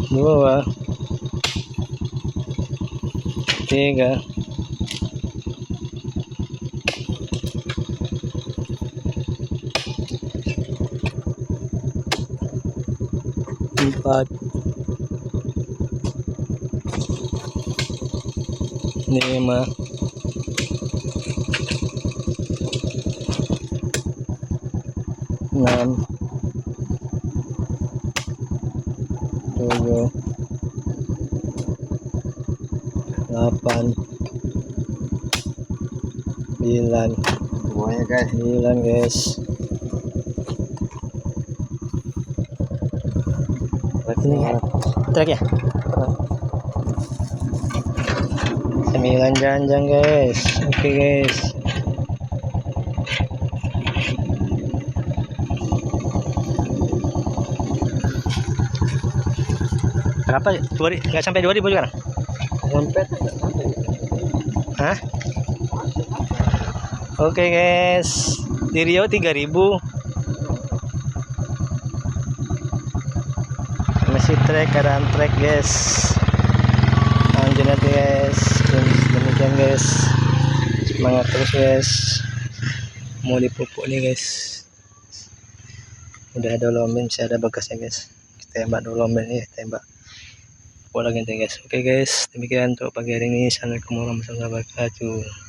Dua, tiga, empat, lima, enam, tujuh, delapan, sembilan, Semuanya guys. guys. Ini trek ya. 9 janjang guys. Oke guys. Berapa? Nggak sampai 2000 sekarang? Sampai. Hah? Oke guys. Di Rio 3000. Masih trek, keadaan trek guys. Lanjut nanti guys. Demikian guys. Semangat terus guys. Mau dipupuk nih guys. Udah ada lomen, saya ada bekasnya guys. Kita tembak dulu lomen ya, tembak. Pupuk lagi nanti guys. Oke guys, demikian untuk pagi hari ini. Assalamualaikum warahmatullahi wabarakatuh.